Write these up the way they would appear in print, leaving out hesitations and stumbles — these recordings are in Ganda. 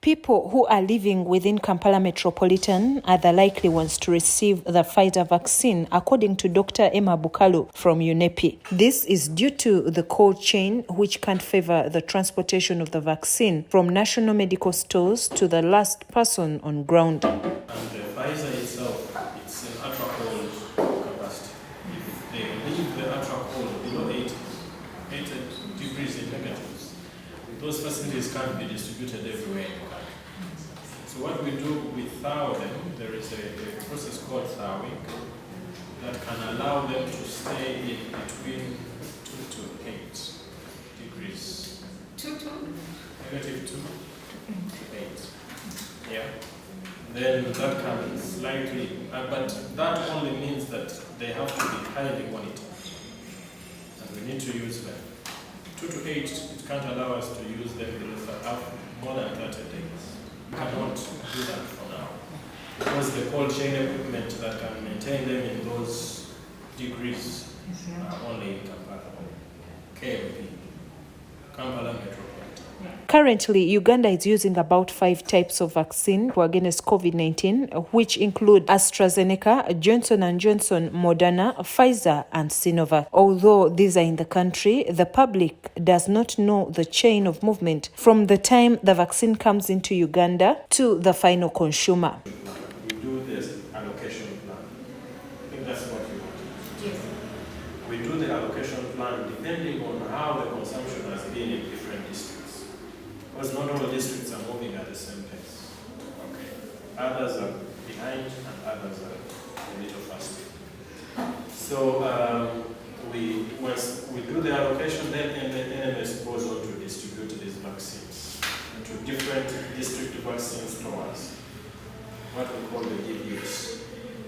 People who are living within Kampala Metropolitan are the likely ones to receive the Pfizer vaccine, according to Dr. Emma Bukalu from UNEP. This is due to the cold chain, which can't favor the transportation of the vaccine from national medical stores to the last person on ground. And the Pfizer itself, it's an ultra-cold capacity. If they leave the ultra-cold below 8 degrees in negatives, those facilities can't be distributed everywhere in the country. So what we do, we thaw them. There is a process called thawing that can allow them to stay in between 2 to 8 degrees. Negative 2 to 8. Yeah. Then that can slightly, but that only means that they have to be highly monitored. And we need to use them. 2 to 8, it can't allow us to use them more than 30 days. We cannot do that for now. Because the cold chain equipment that can maintain them in those degrees are only in Kampala. KMP, Kampala Metropolitan. Currently, Uganda is using about 5 types of vaccine against COVID-19, which include AstraZeneca, Johnson & Johnson, Moderna, Pfizer, and Sinovac. Although these are in the country, the public does not know the chain of movement from the time the vaccine comes into Uganda to the final consumer. We do this allocation plan. I think that's what you want. Yes. We do the allocation plan depending on how the consumption has been in different districts. Because not all districts are moving at the same pace. Okay. Others are behind and others are a little faster. So once we do the allocation, then NMS goes on to distribute these vaccines to different district vaccine stores, what we call the DVS.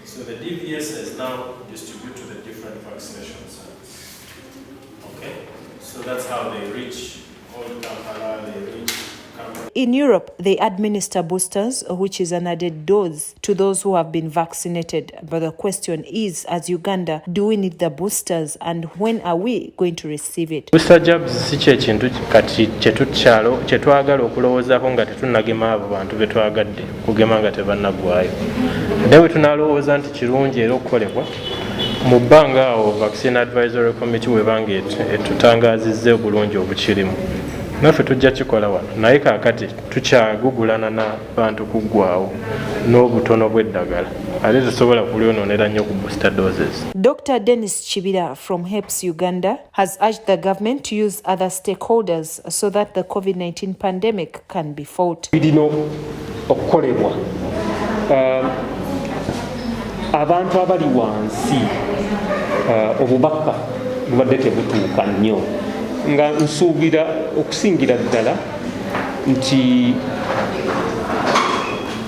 So the DVS now distribute to the different vaccination sites. Okay? So that's how they reach all Kampala, they reach Kampala. In Europe, they administer boosters, which is an added dose to those who have been vaccinated. But the question is, as Uganda, do we need the boosters and when are we going to receive it? Booster jabs si kye kintu kati kye twagala okulowoozaako nga tetunnagema abo bantu be twagadde kugema nga tebannagwayo. Naye bwe tunalowooza nti kirungi era okukolebwa mu bbanga awo Vaccine Advisory Committee webanga etutangaazizza obulungi obukirimu. Naffe tujja kikola wano naye kaakati tukyagugulana n'abantu kuggwaawo n'obutono bw'eddagala ate tusobola kulyonoonera nnyo ku booster doses. Dr. Dennis Chibira from HEPS Uganda has urged the government to use other stakeholders so that the COVID-19 pandemic can be fought. Birino okukolebwa abantu abali wansi obubaka bubadde tebutuuka nnyo nga nsuubira okusingira ddala nti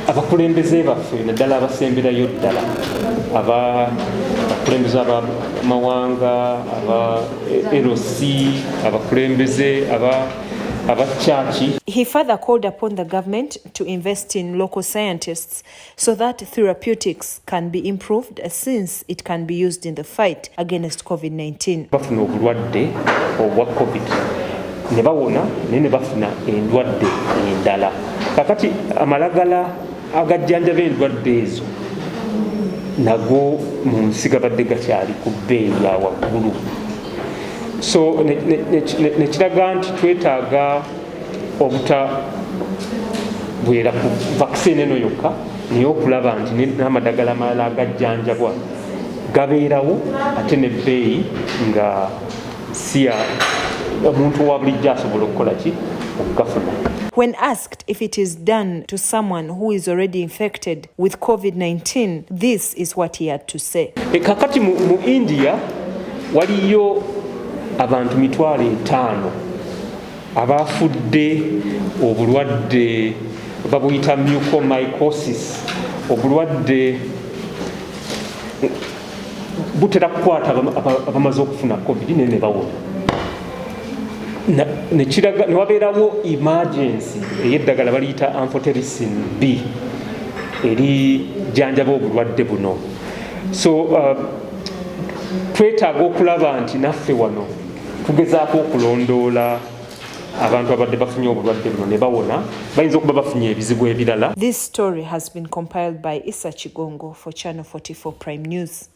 abakulembeze baffe naddala abasemberayo ddala abakulembeze abamawanga aba LC abakulembeze abachachi. He further called upon the government to invest in local scientists so that therapeutics can be improved since it can be used in the fight against COVID-19. Bafuna obulwadde obwa COVID ne bawona ne bafuna endwadde endala. Kakati amalagala agajjanja b'endwadde ezo nago mu nsi gabadde gakyali ku bbeeyi ya waggulu. So ne kiraga nti twetaaga obutabeera ku vaccine eno yokka naye okulaba nti n'amadagala amalala agajjanjabwa gabeerawo ate n'ebbeeyi nga si ya omuntu owa bulijjo asobola okukola ki okugafuna. When asked if it is done to someone who is already infected with COVID-19, this is what he had to say. Kakati mu India waliyo abantu 5,000 abafudde obulwadde babuyita mucormycosis, obulwadde butera kukwata abamaze okufuna COVID ne bawona. Ne wabeerawo emergency ey'eddagala baliyita amphotericin B eri jjanjaba obulwadde buno. So twetaaga okulaba nti naffe wano tugezaako okulondoola abantu abadde bafunye obulwadde buno ne bawona bayinza okuba bafunye ebizibu ebirala. This story has been compiled by Issa Chigongo for Channel 44 Prime News.